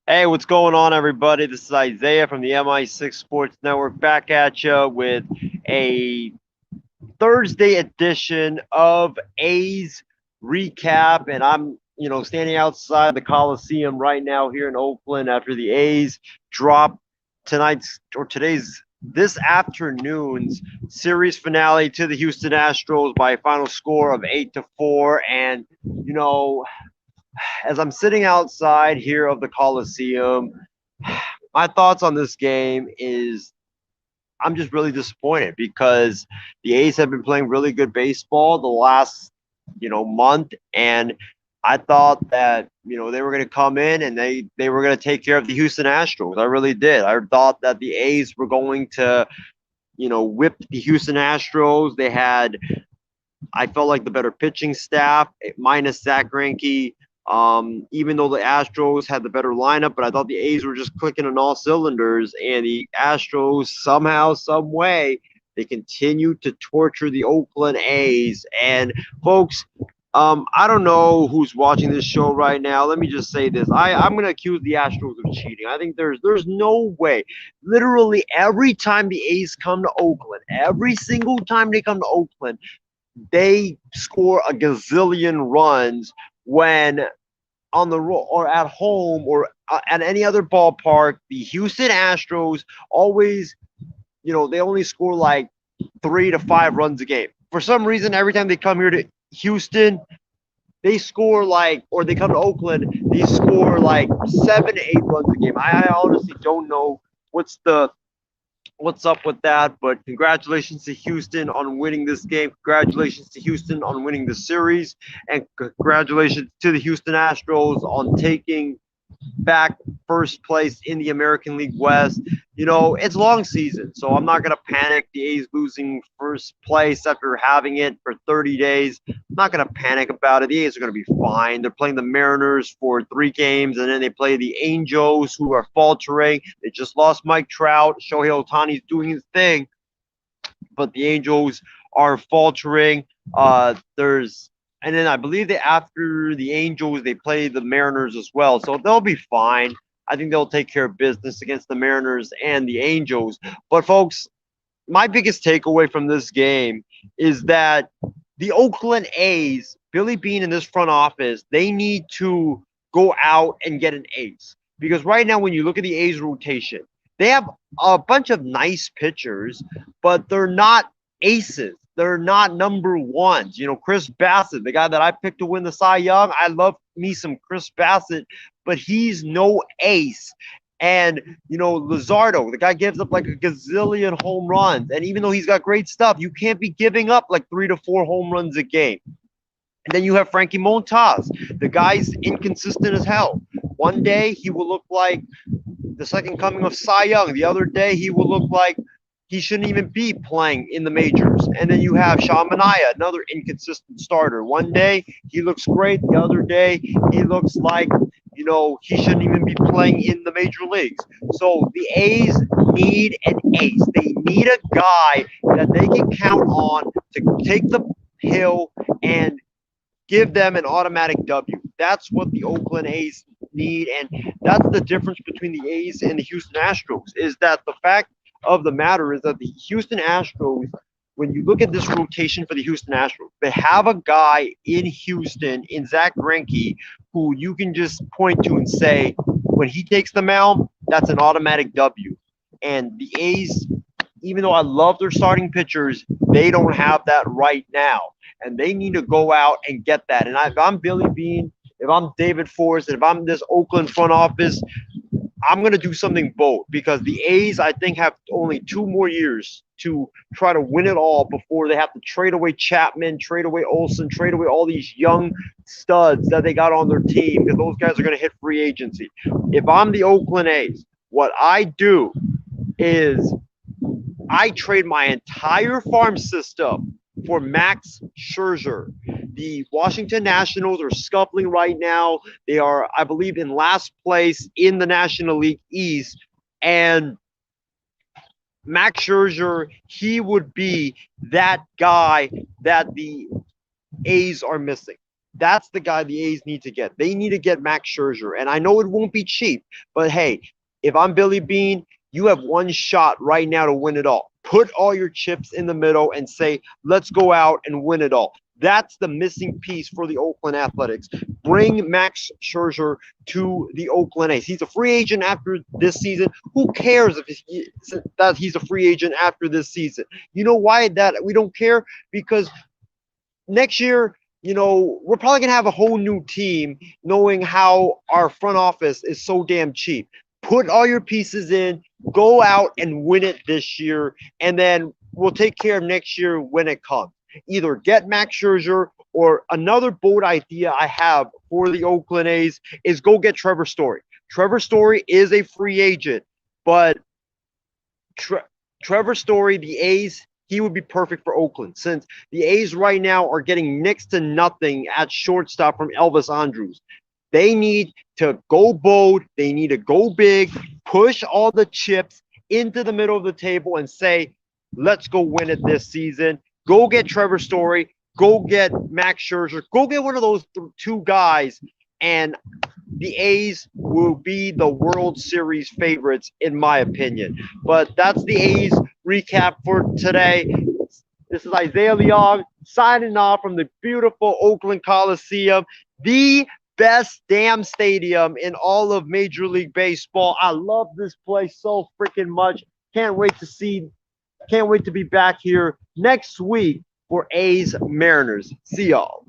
Hey, what's going on, everybody? This is Isaiah from the MI6 Sports Network back at you with a Thursday edition of A's recap. And I'm standing outside the Coliseum right now here in Oakland after the A's drop this afternoon's series finale to the Houston Astros by a final score of 8-4. And, you know, as I'm sitting outside here of the Coliseum, my thoughts on this game is I'm just really disappointed because the A's have been playing really good baseball the last, month. And I thought that, they were going to come in and they were going to take care of the Houston Astros. I really did. I thought that the A's were going to, whip the Houston Astros. I felt like the better pitching staff, minus Zach Greinke. Even though the Astros had the better lineup, but I thought the A's were just clicking on all cylinders, and the Astros somehow, some way, they continue to torture the Oakland A's. And folks, I don't know who's watching this show right now. Let me just say this: I'm going to accuse the Astros of cheating. I think there's no way. Literally every time the A's come to Oakland, every single time they come to Oakland, they score a gazillion runs when on the road or at home or at any other ballpark. The Houston Astros always, they only score like 3 to 5 runs a game. For some reason, every time they come here to Houston, they score like, or they come to Oakland, they score like 7 to 8 runs a game. I honestly don't know what's the what's up with that. But congratulations to Houston on winning this game. Congratulations to Houston on winning the series. And congratulations to the Houston Astros on taking back first place in the American League West. It's long season, so I'm not going to panic. The A's losing first place after having it for 30 days. I'm not going to panic about it. The A's are going to be fine. They're playing the Mariners for 3 games, and then they play the Angels, who are faltering. They just lost Mike Trout. Shohei Ohtani's doing his thing, but the Angels are faltering. There's and then I believe that after the Angels, they play the Mariners as well. So they'll be fine. I think they'll take care of business against the Mariners and the Angels. But, folks, my biggest takeaway from this game is that the Oakland A's, Billy Beane in this front office, they need to go out and get an ace. Because right now, when you look at the A's rotation, they have a bunch of nice pitchers, but they're not aces. They're not number ones. Chris Bassett, the guy that I picked to win the Cy Young, I love me some Chris Bassett, but he's no ace. And, Luzardo, the guy gives up like a gazillion home runs. And even though he's got great stuff, you can't be giving up like 3 to 4 home runs a game. And then you have Frankie Montas. The guy's inconsistent as hell. One day he will look like the second coming of Cy Young. The other day he will look like he shouldn't even be playing in the majors. And then you have Sean Manaea, another inconsistent starter. One day he looks great. The other day he looks like, he shouldn't even be playing in the major leagues. So the A's need an ace. They need a guy that they can count on to take the hill and give them an automatic W. That's what the Oakland A's need. And that's the difference between the A's and the Houston Astros, is that the fact of the matter is that the Houston Astros, when you look at this rotation for the Houston Astros, they have a guy in Houston, in Zach Greinke, who you can just point to and say, when he takes the mound, that's an automatic W. And the A's, even though I love their starting pitchers, they don't have that right now. And they need to go out and get that. And if I'm Billy Beane, if I'm David Forst, and if I'm this Oakland front office, I'm going to do something bold, because the A's, I think, have only 2 more years to try to win it all before they have to trade away Chapman, trade away Olson, trade away all these young studs that they got on their team, because those guys are going to hit free agency. If I'm the Oakland A's, what I do is I trade my entire farm system for Max Scherzer. The Washington Nationals are scuffling right now. They are, I believe, in last place in the National League East. And Max Scherzer, he would be that guy that the A's are missing. That's the guy the A's need to get. They need to get Max Scherzer. And I know it won't be cheap, but hey, if I'm Billy Bean, you have one shot right now to win it all. Put all your chips in the middle and say, let's go out and win it all. That's the missing piece for the Oakland Athletics. Bring Max Scherzer to the Oakland A's. He's a free agent after this season. Who cares that he's a free agent after this season? You know why that we don't care? Because next year, we're probably going to have a whole new team knowing how our front office is so damn cheap. Put all your pieces in, go out and win it this year, and then we'll take care of next year when it comes. Either get Max Scherzer or another bold idea I have for the Oakland A's is go get Trevor Story. Trevor Story is a free agent, but Trevor Story, the A's, he would be perfect for Oakland since the A's right now are getting next to nothing at shortstop from Elvis Andrus. They need to go bold. They need to go big, push all the chips into the middle of the table and say, let's go win it this season. Go get Trevor Story. Go get Max Scherzer. Go get one of those two guys, and the A's will be the World Series favorites, in my opinion. But that's the A's recap for today. This is Isaiah Leong signing off from the beautiful Oakland Coliseum, the best damn stadium in all of Major League Baseball. I love this place so freaking much. Can't wait to be back here next week for A's Mariners. See y'all.